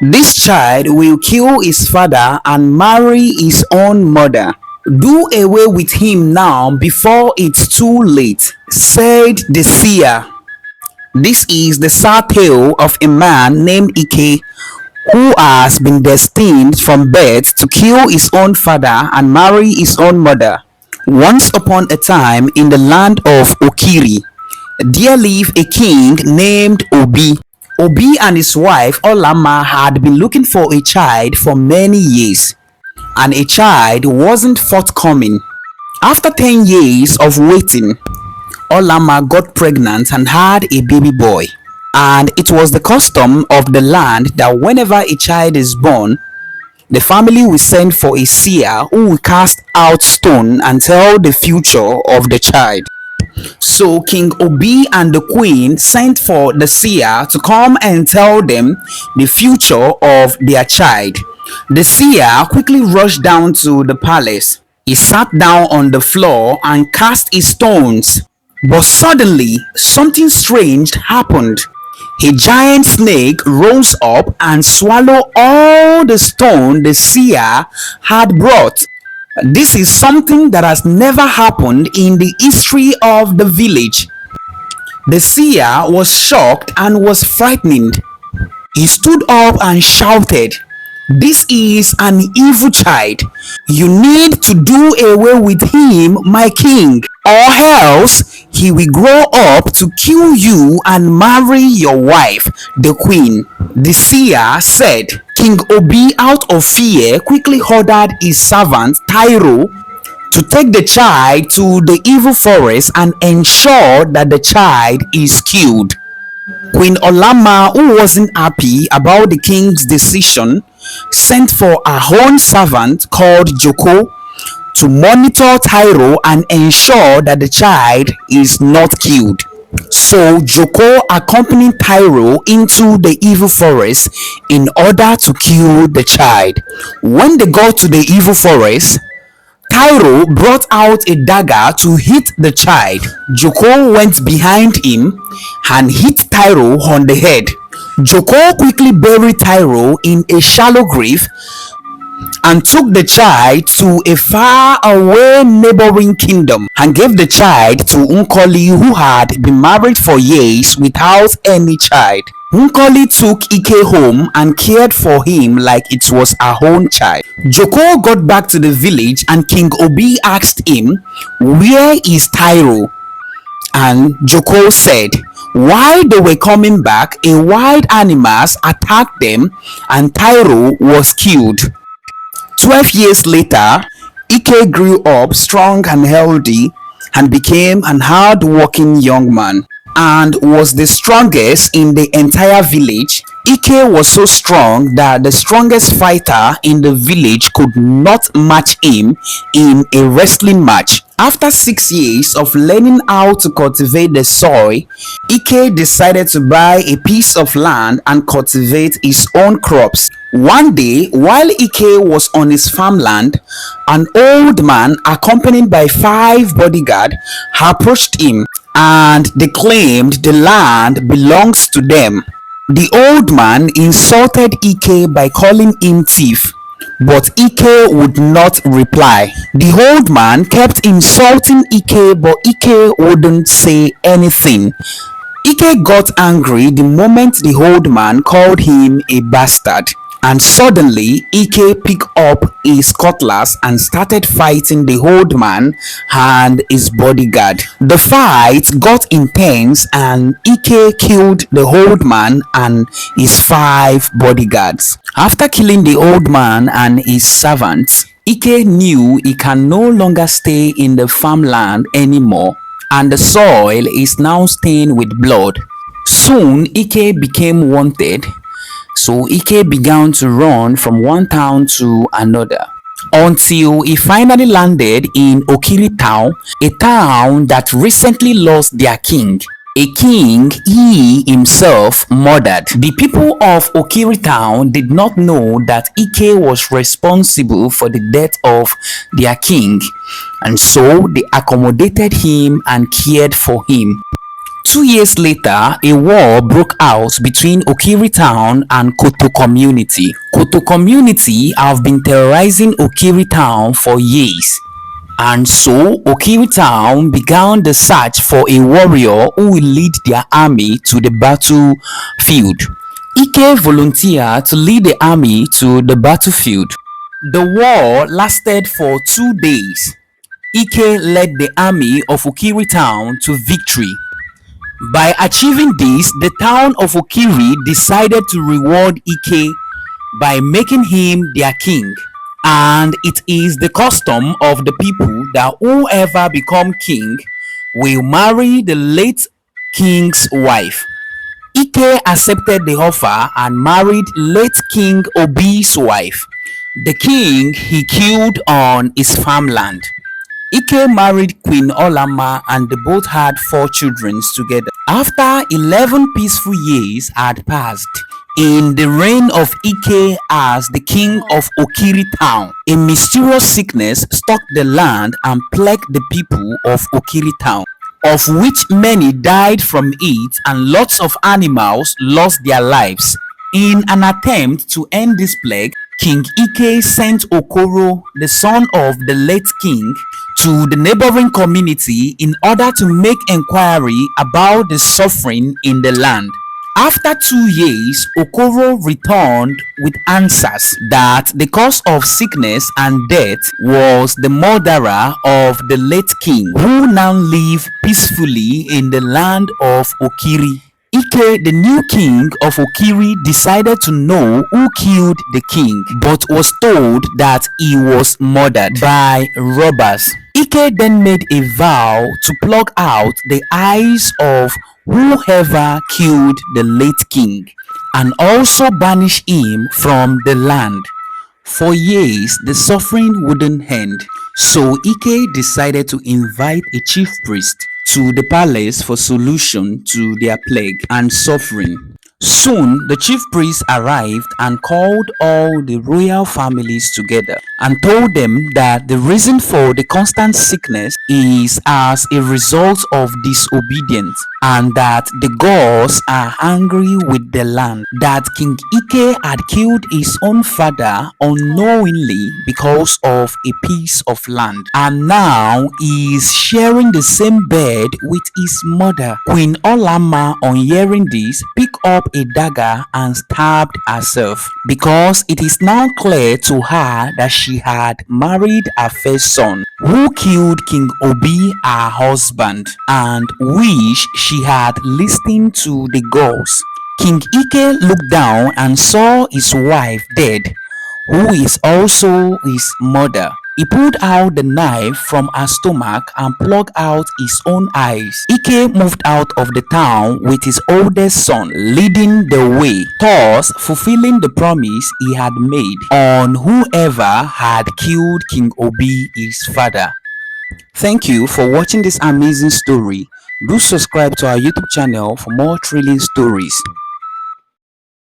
This child will kill his father and marry his own mother. Do away with him now before it's too late, said the seer. This is the sad tale of a man named Ike who has been destined from birth to kill his own father and marry his own mother. Once upon a time in the land of Okiri, there lived a king named Obi. Obi and his wife Olama had been looking for a child for many years, and a child wasn't forthcoming. After 10 years of waiting, Olama got pregnant and had a baby boy. And it was the custom of the land that whenever a child is born, the family will send for a seer who will cast out stone and tell the future of the child. So King Obi and the queen sent for the seer to come and tell them the future of their child. The seer quickly rushed down to the palace. He sat down on the floor and cast his stones. But suddenly, something strange happened. A giant snake rose up and swallowed all the stone the seer had brought. This is something that has never happened in the history of the village. The seer was shocked and was frightened. He stood up and shouted, "This is an evil child. You need to do away with him, my king, or else he will grow up to kill you and marry your wife, the queen." The seer said. King Obi, out of fear, quickly ordered his servant Tyro to take the child to the evil forest and ensure that the child is killed. Queen Olama, who wasn't happy about the king's decision, sent for her own servant called Joko to monitor Tyro and ensure that the child is not killed. So Joko accompanied Tyro into the evil forest in order to kill the child. When they got to the evil forest, Tyro brought out a dagger to hit the child. Joko went behind him and hit Tyro on the head. Joko quickly buried Tyro in a shallow grave and took the child to a far-away neighboring kingdom and gave the child to Nkoli, who had been married for years without any child. Nkoli took Ike home and cared for him like it was her own child. Joko got back to the village and King Obi asked him, "Where is Tyro?" And Joko said, while they were coming back, a wild animal attacked them and Tyro was killed. 12 years later, Ike grew up strong and healthy and became an hard-working young man and was the strongest in the entire village. Ike was so strong that the strongest fighter in the village could not match him in a wrestling match. After 6 years of learning how to cultivate the soil, Ike decided to buy a piece of land and cultivate his own crops. One day, while Ike was on his farmland, an old man accompanied by 5 bodyguards approached him and they claimed the land belongs to them. The old man insulted Ike by calling him thief, but Ike would not reply. The old man kept insulting Ike, but Ike wouldn't say anything. Ike got angry the moment the old man called him a bastard. And suddenly, Ike picked up his cutlass and started fighting the old man and his bodyguard. The fight got intense and Ike killed the old man and his 5 bodyguards. After killing the old man and his servants, Ike knew he can no longer stay in the farmland anymore, and the soil is now stained with blood. Soon, Ike became wanted. So Ike began to run from one town to another until he finally landed in Okiri town, a town that recently lost their king, a king he himself murdered. The people of Okiri town did not know that Ike was responsible for the death of their king, and so they accommodated him and cared for him. 2 years later, a war broke out between Okiri town and Koto community. Koto community have been terrorizing Okiri town for years. And so Okiri town began the search for a warrior who will lead their army to the battlefield. Ike volunteered to lead the army to the battlefield. The war lasted for 2 days. Ike led the army of Okiri town to victory. By achieving this, the town of Okiri decided to reward Ike by making him their king. And it is the custom of the people that whoever become king will marry the late king's wife. Ike accepted the offer and married late King Obi's wife, the king he killed on his farmland. Ike married Queen Olama and they both had 4 children together. After 11 peaceful years had passed in the reign of Ike as the king of Okiri town, a mysterious sickness struck the land and plagued the people of Okiri town, of which many died from it and lots of animals lost their lives. In an attempt to end this plague, King Ike sent Okoro, the son of the late king, to the neighboring community in order to make inquiry about the suffering in the land. After 2 years, Okoro returned with answers that the cause of sickness and death was the murderer of the late king, who now lived peacefully in the land of Okiri. Ike, the new king of Okiri, decided to know who killed the king, but was told that he was murdered by robbers. Ike then made a vow to pluck out the eyes of whoever killed the late king and also banish him from the land. For years, the suffering wouldn't end, so Ike decided to invite a chief priest to the palace for solution to their plague and suffering. Soon, the chief priest arrived and called all the royal families together and told them that the reason for the constant sickness is as a result of disobedience and that the gods are angry with the land, that King Ike had killed his own father unknowingly because of a piece of land and now he is sharing the same bed with his mother. Queen Olama, on hearing this, picked up a dagger and stabbed herself because it is now clear to her that she had married her first son, who killed King Obi, her husband, and wish she had listened to the gods. King Ike looked down and saw his wife dead, who is also his mother. He pulled out the knife from her stomach and plucked out his own eyes. Ike moved out of the town with his oldest son leading the way, thus fulfilling the promise he had made on whoever had killed King Obi, his father. Thank you for watching this amazing story. Do subscribe to our YouTube channel for more thrilling stories.